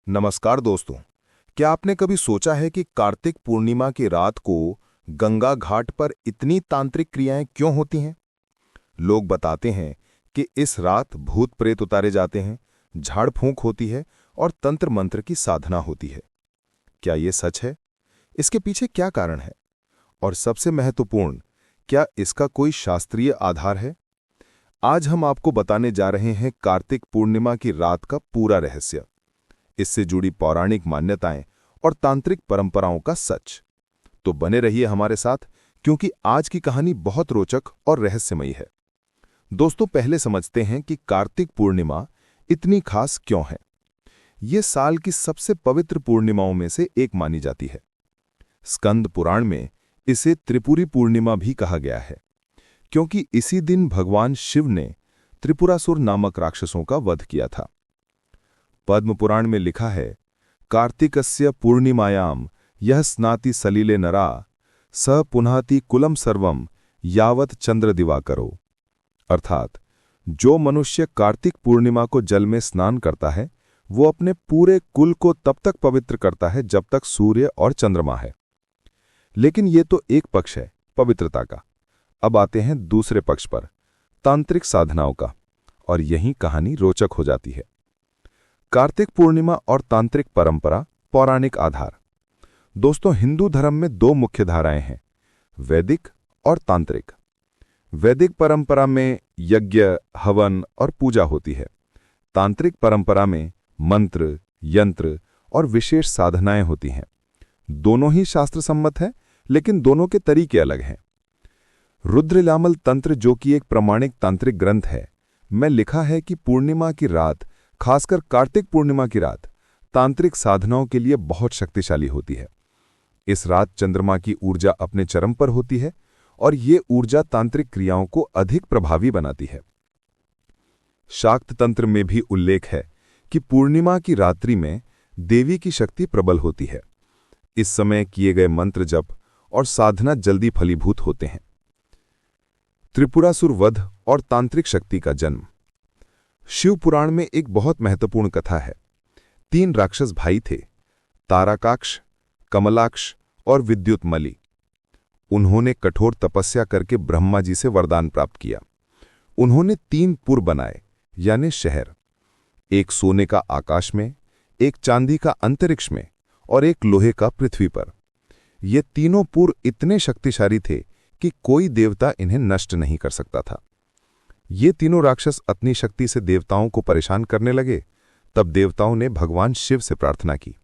नमस्कार दोस्तों। क्या आपने कभी सोचा है कि कार्तिक पूर्णिमा की रात को गंगा घाट पर इतनी तांत्रिक क्रियाएं क्यों होती हैं? लोग बताते हैं कि इस रात भूत प्रेत उतारे जाते हैं, झाड़ फूंक होती है और तंत्र मंत्र की साधना होती है। क्या ये सच है? इसके पीछे क्या कारण है? और सबसे महत्वपूर्ण, क्या इसका कोई शास्त्रीय आधार है? आज हम आपको बताने जा रहे हैं कार्तिक पूर्णिमा की रात का पूरा रहस्य, इससे जुड़ी पौराणिक मान्यताएं और तांत्रिक परंपराओं का सच। तो बने रहिए हमारे साथ, क्योंकि आज की कहानी बहुत रोचक और रहस्यमयी है। दोस्तों, पहले समझते हैं कि कार्तिक पूर्णिमा इतनी खास क्यों है। ये साल की सबसे पवित्र पूर्णिमाओं में से एक मानी जाती है। स्कंद पुराण में इसे त्रिपुरी पूर्णिमा भी कहा गया है, क्योंकि इसी दिन भगवान शिव ने त्रिपुरासुर नामक राक्षसों का वध किया था। पद्म पुराण में लिखा है, कार्तिकस्य पूर्णिमायाम यह स्नाति सलिले नरा स पुनहति कुलम सर्वम यावत चंद्र दिवाकरो। अर्थात जो मनुष्य कार्तिक पूर्णिमा को जल में स्नान करता है, वो अपने पूरे कुल को तब तक पवित्र करता है जब तक सूर्य और चंद्रमा है। लेकिन ये तो एक पक्ष है पवित्रता का। अब आते हैं दूसरे पक्ष पर, तांत्रिक साधनाओं का, और यहीं कहानी रोचक हो जाती है। कार्तिक पूर्णिमा और तांत्रिक परंपरा, पौराणिक आधार। दोस्तों, हिंदू धर्म में दो मुख्य धाराएं हैं, वैदिक और तांत्रिक। वैदिक परंपरा में यज्ञ, हवन और पूजा होती है। तांत्रिक परंपरा में मंत्र, यंत्र और विशेष साधनाएं होती हैं। दोनों ही शास्त्र सम्मत हैं, लेकिन दोनों के तरीके अलग हैं। रुद्रयामल तंत्र, जो कि एक प्रमाणिक तांत्रिक ग्रंथ है, में लिखा है कि पूर्णिमा की रात, खासकर कार्तिक पूर्णिमा की रात, तांत्रिक साधनाओं के लिए बहुत शक्तिशाली होती है। इस रात चंद्रमा की ऊर्जा अपने चरम पर होती है और ये ऊर्जा तांत्रिक क्रियाओं को अधिक प्रभावी बनाती है। शाक्त तंत्र में भी उल्लेख है कि पूर्णिमा की रात्रि में देवी की शक्ति प्रबल होती है। इस समय किए गए मंत्र जप और साधना जल्दी फलीभूत होते हैं। त्रिपुरासुर वध और तांत्रिक शक्ति का जन्म। शिव पुराण में एक बहुत महत्वपूर्ण कथा है। 3 राक्षस भाई थे, तारकाक्ष, कमलाक्ष और विद्युतमली। उन्होंने कठोर तपस्या करके ब्रह्मा जी से वरदान प्राप्त किया। उन्होंने 3 पुर बनाए, यानी शहर, एक सोने का आकाश में, एक चांदी का अंतरिक्ष में और एक लोहे का पृथ्वी पर। ये तीनों पुर इतने शक्तिशाली थे कि कोई देवता इन्हें नष्ट नहीं कर सकता था। ये तीनों राक्षस अपनी शक्ति से देवताओं को परेशान करने लगे। तब देवताओं ने भगवान शिव से प्रार्थना की।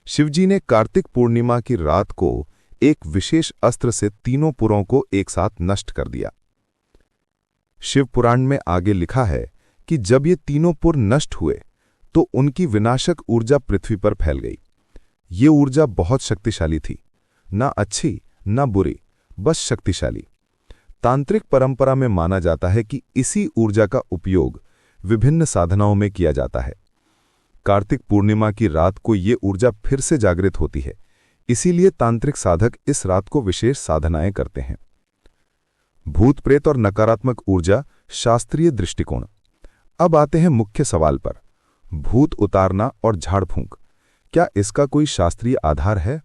शिवजी ने कार्तिक पूर्णिमा की रात को एक विशेष अस्त्र से तीनों पुरों को एक साथ नष्ट कर दिया। शिव पुराण में आगे लिखा है कि जब ये तीनों पुर नष्ट हुए तो उनकी विनाशक ऊर्जा पृथ्वी पर फैल गई। ये ऊर्जा बहुत शक्तिशाली थी, ना अच्छी ना बुरी, बस शक्तिशाली। तांत्रिक परंपरा में माना जाता है कि इसी ऊर्जा का उपयोग विभिन्न साधनाओं में किया जाता है। कार्तिक पूर्णिमा की रात को ये ऊर्जा फिर से जागृत होती है, इसीलिए तांत्रिक साधक इस रात को विशेष साधनाएं करते हैं। भूत प्रेत और नकारात्मक ऊर्जा, शास्त्रीय दृष्टिकोण। अब आते हैं मुख्य सवाल पर, भूत उतारना और झाड़ फूंक। क्या इसका कोई शास्त्रीय आधार है?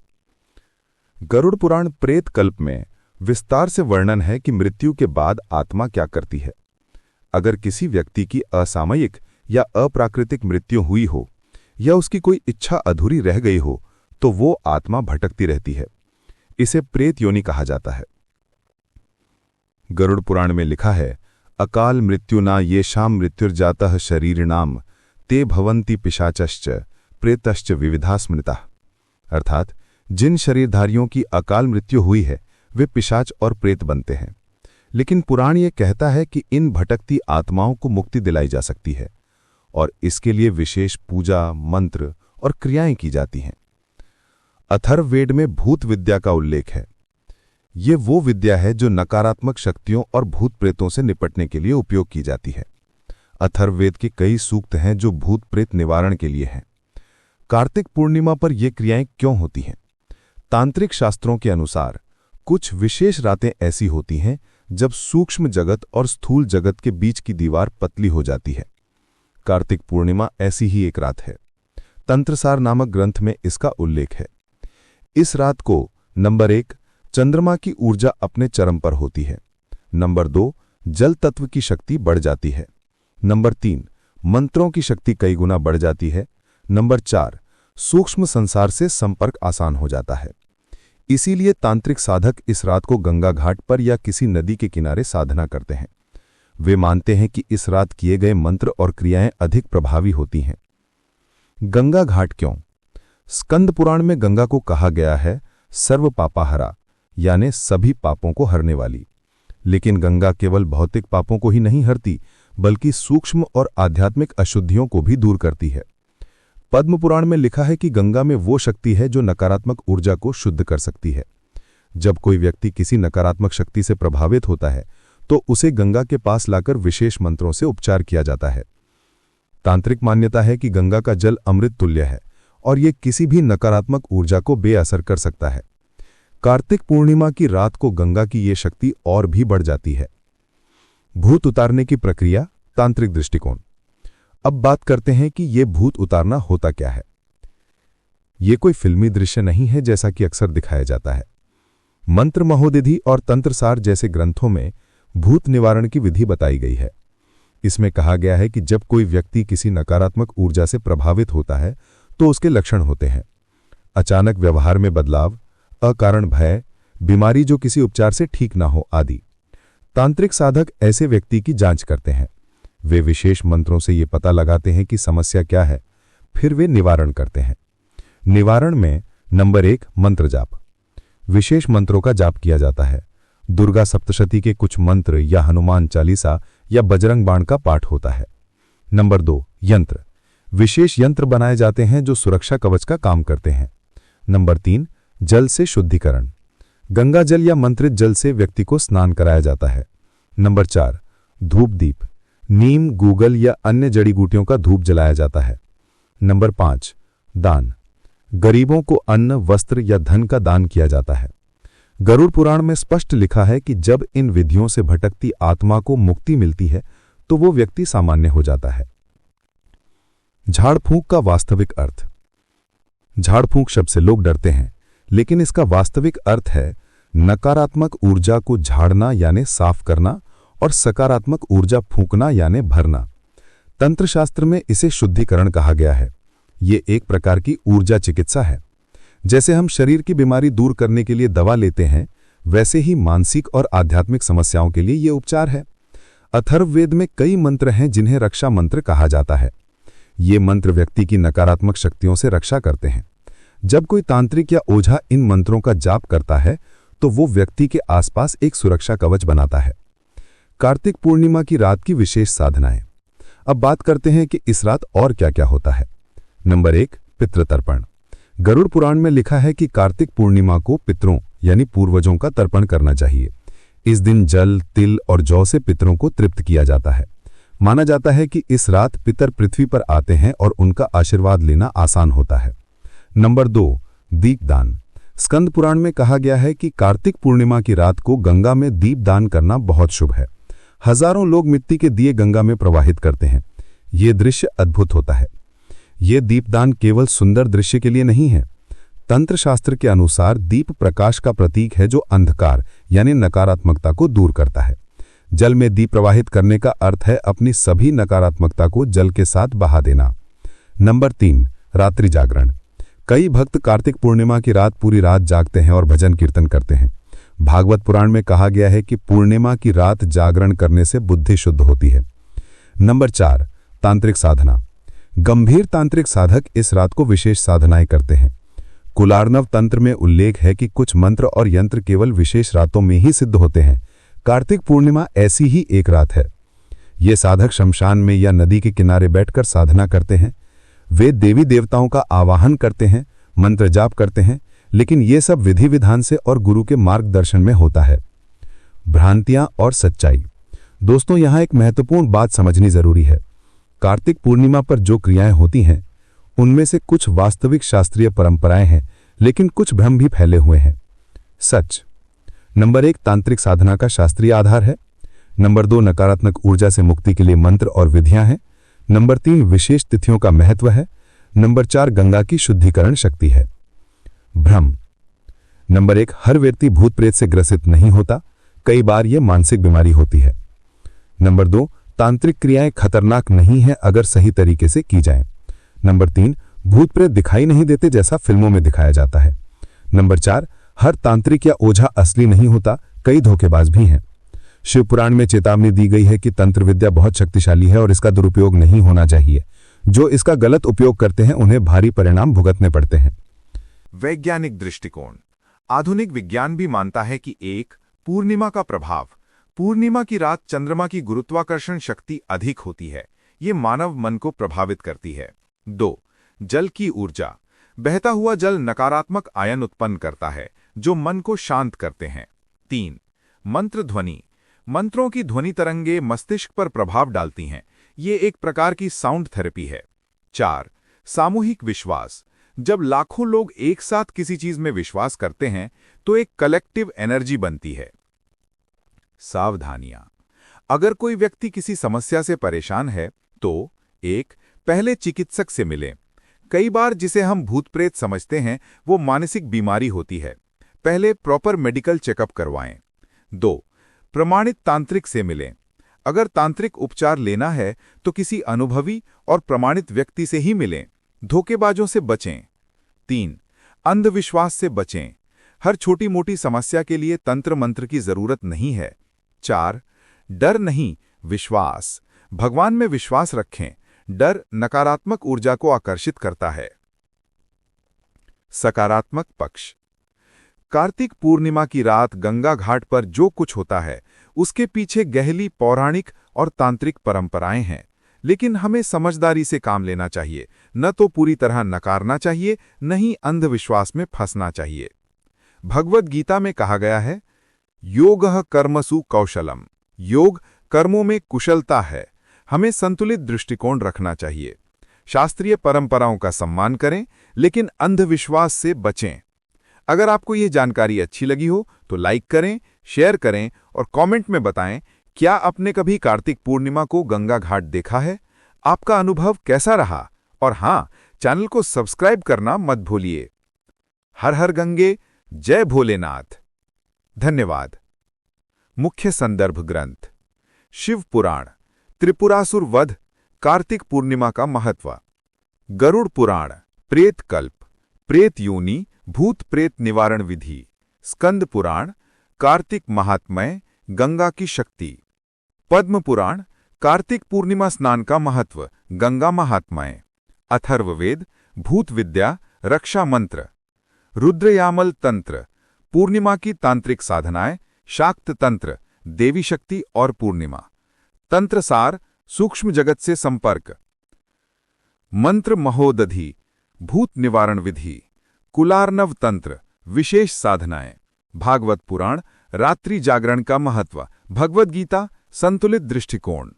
गरुड़ पुराण प्रेत कल्प में विस्तार से वर्णन है कि मृत्यु के बाद आत्मा क्या करती है। अगर किसी व्यक्ति की असामयिक या अप्राकृतिक मृत्यु हुई हो या उसकी कोई इच्छा अधूरी रह गई हो, तो वो आत्मा भटकती रहती है। इसे प्रेत योनि कहा जाता है। गरुड़ पुराण में लिखा है, अकाल मृत्युना येषां मृत्युर्जातः शरीरिणाम ते भवन्ति पिशाचश्च प्रेतश्च विविधा स्मृता। अर्थात जिन शरीरधारियों की अकाल मृत्यु हुई है, वे पिशाच और प्रेत बनते हैं। लेकिन पुराण ये कहता है कि इन भटकती आत्माओं को मुक्ति दिलाई जा सकती है और इसके लिए विशेष पूजा, मंत्र और क्रियाएं की जाती हैं। अथर्ववेद में भूत विद्या का उल्लेख है। ये वो विद्या है जो नकारात्मक शक्तियों और भूत प्रेतों से निपटने के लिए उपयोग की जाती है। अथर्ववेद के कई सूक्त हैं जो भूत प्रेत निवारण के लिए हैं। कार्तिक पूर्णिमा पर ये क्रियाएं क्यों होती हैं? तांत्रिक शास्त्रों के अनुसार कुछ विशेष रातें ऐसी होती हैं जब सूक्ष्म जगत और स्थूल जगत के बीच की दीवार पतली हो जाती है। कार्तिक पूर्णिमा ऐसी ही एक रात है। तंत्रसार नामक ग्रंथ में इसका उल्लेख है। इस रात को नंबर 1 चंद्रमा की ऊर्जा अपने चरम पर होती है। नंबर 2 जल तत्व की शक्ति बढ़ जाती है। नंबर 3 मंत्रों की शक्ति कई गुना बढ़ जाती है। नंबर 4 सूक्ष्म संसार से संपर्क आसान हो जाता है। इसीलिए तांत्रिक साधक इस रात को गंगा घाट पर या किसी नदी के किनारे साधना करते हैं। वे मानते हैं कि इस रात किए गए मंत्र और क्रियाएं अधिक प्रभावी होती हैं। गंगा घाट क्यों? स्कंद पुराण में गंगा को कहा गया है सर्व पापाहरा, यानी सभी पापों को हरने वाली। लेकिन गंगा केवल भौतिक पापों को ही नहीं हरती, बल्कि सूक्ष्म और आध्यात्मिक अशुद्धियों को भी दूर करती है। पद्म पुराण में लिखा है कि गंगा में वो शक्ति है जो नकारात्मक ऊर्जा को शुद्ध कर सकती है। जब कोई व्यक्ति किसी नकारात्मक शक्ति से प्रभावित होता है तो उसे गंगा के पास लाकर विशेष मंत्रों से उपचार किया जाता है। तांत्रिक मान्यता है कि गंगा का जल अमृत तुल्य है और ये किसी भी नकारात्मक ऊर्जा को बेअसर कर सकता है। कार्तिक पूर्णिमा की रात को गंगा की ये शक्ति और भी बढ़ जाती है। भूत उतारने की प्रक्रिया, तांत्रिक दृष्टिकोण। अब बात करते हैं कि ये भूत उतारना होता क्या है। ये कोई फिल्मी दृश्य नहीं है जैसा कि अक्सर दिखाया जाता है। मंत्र महोदधि और तंत्रसार जैसे ग्रंथों में भूत निवारण की विधि बताई गई है। इसमें कहा गया है कि जब कोई व्यक्ति किसी नकारात्मक ऊर्जा से प्रभावित होता है तो उसके लक्षण होते हैं: अचानक व्यवहार में बदलाव, अकारण भय, बीमारी जो किसी उपचार से ठीक ना हो आदि। तांत्रिक साधक ऐसे व्यक्ति की जांच करते हैं। वे विशेष मंत्रों से ये पता लगाते हैं कि समस्या क्या है, फिर वे निवारण करते हैं। निवारण में नंबर 1 मंत्र जाप। विशेष मंत्रों का जाप किया जाता है। दुर्गा सप्तशती के कुछ मंत्र या हनुमान चालीसा या बजरंग बाण का पाठ होता है। नंबर 2 यंत्र। विशेष यंत्र बनाए जाते हैं जो सुरक्षा कवच का काम करते हैं। नंबर 3 जल से शुद्धिकरण। गंगा जल या मंत्रित जल से व्यक्ति को स्नान कराया जाता है। नंबर 4 धूप दीप। नीम, गूगल या अन्य जड़ी बूटियों का धूप जलाया जाता है। नंबर 5 दान। गरीबों को अन्न, वस्त्र या धन का दान किया जाता है। गरुड़ पुराण में स्पष्ट लिखा है कि जब इन विधियों से भटकती आत्मा को मुक्ति मिलती है तो वो व्यक्ति सामान्य हो जाता है। झाड़ फूंक का वास्तविक अर्थ। झाड़ फूंक शब्द से लोग डरते हैं, लेकिन इसका वास्तविक अर्थ है नकारात्मक ऊर्जा को झाड़ना यानी साफ करना और सकारात्मक ऊर्जा फूंकना यानी भरना। तंत्रशास्त्र में इसे शुद्धिकरण कहा गया है। ये एक प्रकार की ऊर्जा चिकित्सा है। जैसे हम शरीर की बीमारी दूर करने के लिए दवा लेते हैं, वैसे ही मानसिक और आध्यात्मिक समस्याओं के लिए ये उपचार है। अथर्ववेद में कई मंत्र हैं जिन्हें रक्षा मंत्र कहा जाता है। ये मंत्र व्यक्ति की नकारात्मक शक्तियों से रक्षा करते हैं। जब कोई तांत्रिक या ओझा इन मंत्रों का जाप करता है तो वो व्यक्ति के आसपास एक सुरक्षा कवच बनाता है। कार्तिक पूर्णिमा की रात की विशेष साधनाएं। अब बात करते हैं कि इस रात और क्या क्या होता है। नंबर 1 पितृतर्पण। गरुड़ पुराण में लिखा है कि कार्तिक पूर्णिमा को पितरों यानी पूर्वजों का तर्पण करना चाहिए। इस दिन जल, तिल और जौ से पितरों को तृप्त किया जाता है। माना जाता है कि इस रात पितर पृथ्वी पर आते हैं और उनका आशीर्वाद लेना आसान होता है। नंबर 2 दीपदान। स्कंद पुराण में कहा गया है कि कार्तिक पूर्णिमा की रात को गंगा में दीपदान करना बहुत शुभ है। हजारों लोग मिट्टी के दिए गंगा में प्रवाहित करते हैं। ये दृश्य अद्भुत होता है। ये दीपदान केवल सुंदर दृश्य के लिए नहीं है। तंत्रशास्त्र के अनुसार दीप प्रकाश का प्रतीक है जो अंधकार यानी नकारात्मकता को दूर करता है। जल में दीप प्रवाहित करने का अर्थ है अपनी सभी नकारात्मकता को जल के साथ बहा देना। नंबर 3 रात्रि जागरण। कई भक्त कार्तिक पूर्णिमा की रात पूरी रात जागते हैं और भजन कीर्तन करते हैं। भागवत पुराण में कहा गया है कि पूर्णिमा की रात जागरण करने से बुद्धि शुद्ध होती है। नंबर 4 तांत्रिक साधना। गंभीर तांत्रिक साधक इस रात को विशेष साधनाएं करते हैं। कुलार्णव तंत्र में उल्लेख है कि कुछ मंत्र और यंत्र केवल विशेष रातों में ही सिद्ध होते हैं। कार्तिक पूर्णिमा ऐसी ही एक रात है। ये साधक शमशान में या नदी के किनारे बैठकर साधना करते हैं। वे देवी देवताओं का आवाहन करते हैं, मंत्र जाप करते हैं, लेकिन ये सब विधि विधान से और गुरु के मार्गदर्शन में होता है। भ्रांतियां और सच्चाई। दोस्तों, यहां एक महत्वपूर्ण बात समझनी जरूरी है। कार्तिक पूर्णिमा पर जो क्रियाएं होती हैं उनमें से कुछ वास्तविक शास्त्रीय परंपराएं हैं, लेकिन कुछ भ्रम भी फैले हुए हैं। सच। नंबर 1 तांत्रिक साधना का शास्त्रीय आधार है। नंबर 2 नकारात्मक ऊर्जा से मुक्ति के लिए मंत्र और विधियां हैं। नंबर 3 विशेष तिथियों का महत्व है। नंबर 4 गंगा की शुद्धिकरण शक्ति है। भ्रम। नंबर 1 हर व्यक्ति भूत प्रेत से ग्रसित नहीं होता, कई बार यह मानसिक बीमारी होती है। नंबर 2 तांत्रिक क्रियाएं खतरनाक नहीं है अगर सही तरीके से की जाएं। नंबर 3 भूत प्रेत दिखाई नहीं देते जैसा फिल्मों में दिखाया जाता है। नंबर 4 हर तांत्रिक या ओझा असली नहीं होता, कई धोखेबाज भी हैं। शिव पुराण में चेतावनी दी गई है कि तंत्र विद्या बहुत शक्तिशाली है और इसका दुरुपयोग नहीं होना चाहिए। जो इसका गलत उपयोग करते हैं उन्हें भारी परिणाम भुगतने पड़ते हैं। वैज्ञानिक दृष्टिकोण। आधुनिक विज्ञान भी मानता है कि एक पूर्णिमा का प्रभाव। पूर्णिमा की रात चंद्रमा की गुरुत्वाकर्षण शक्ति अधिक होती है, ये मानव मन को प्रभावित करती है। 2 जल की ऊर्जा। बहता हुआ जल नकारात्मक आयन उत्पन्न करता है जो मन को शांत करते हैं। 3 मंत्र ध्वनि। मंत्रों की ध्वनि तरंगे मस्तिष्क पर प्रभाव डालती हैं, ये एक प्रकार की साउंड थेरेपी है। 4 सामूहिक विश्वास। जब लाखों लोग एक साथ किसी चीज में विश्वास करते हैं तो एक कलेक्टिव एनर्जी बनती है। सावधानियां। अगर कोई व्यक्ति किसी समस्या से परेशान है तो 1 पहले चिकित्सक से मिलें। कई बार जिसे हम भूत प्रेत समझते हैं वो मानसिक बीमारी होती है, पहले प्रॉपर मेडिकल चेकअप करवाएं। 2 प्रमाणित तांत्रिक से मिलें। अगर तांत्रिक उपचार लेना है तो किसी अनुभवी और प्रमाणित व्यक्ति से ही मिलें, धोखेबाजों से बचें। 3 अंधविश्वास से बचें। हर छोटी मोटी समस्या के लिए तंत्र मंत्र की जरूरत नहीं है। 4 डर नहीं, विश्वास। भगवान में विश्वास रखें, डर नकारात्मक ऊर्जा को आकर्षित करता है। सकारात्मक पक्ष। कार्तिक पूर्णिमा की रात गंगा घाट पर जो कुछ होता है उसके पीछे गहरी पौराणिक और तांत्रिक परंपराएं हैं, लेकिन हमें समझदारी से काम लेना चाहिए, न तो पूरी तरह नकारना चाहिए, न ही अंधविश्वास में फंसना चाहिए। भगवद गीता में कहा गया है, योगः कर्मसु कौशलम। योग कर्मों में कुशलता है। हमें संतुलित दृष्टिकोण रखना चाहिए। शास्त्रीय परंपराओं का सम्मान करें, लेकिन अंधविश्वास से बचें। अगर आपको ये जानकारी अच्छी लगी हो तो लाइक करें, शेयर करें और कमेंट में बताएं, क्या आपने कभी कार्तिक पूर्णिमा को गंगा घाट देखा है? आपका अनुभव कैसा रहा? और हाँ, चैनल को सब्सक्राइब करना मत भूलिए। हर हर गंगे, जय भोलेनाथ। धन्यवाद। मुख्य संदर्भ ग्रंथ। शिव पुराण, त्रिपुरासुर वध, कार्तिक पूर्णिमा का महत्व। गरुड़ पुराण, प्रेत कल्प, प्रेत योनि, भूत प्रेत निवारण विधि। स्कंद पुराण, कार्तिक महात्म्य, गंगा की शक्ति। पद्म पुराण, कार्तिक पूर्णिमा स्नान का महत्व, गंगा महात्म्य। अथर्ववेद, भूत विद्या, रक्षा मंत्र। रुद्रयामल तंत्र, पूर्णिमा की तांत्रिक साधनाएं, शाक्त तंत्र, देवी शक्ति और पूर्णिमा। तंत्रसार, सूक्ष्म जगत से संपर्क। मंत्र महोदधि, भूत निवारण विधि। कुलार्णव तंत्र, विशेष साधनाएं। भागवत पुराण, रात्रि जागरण का महत्व। भगवद गीता, संतुलित दृष्टिकोण।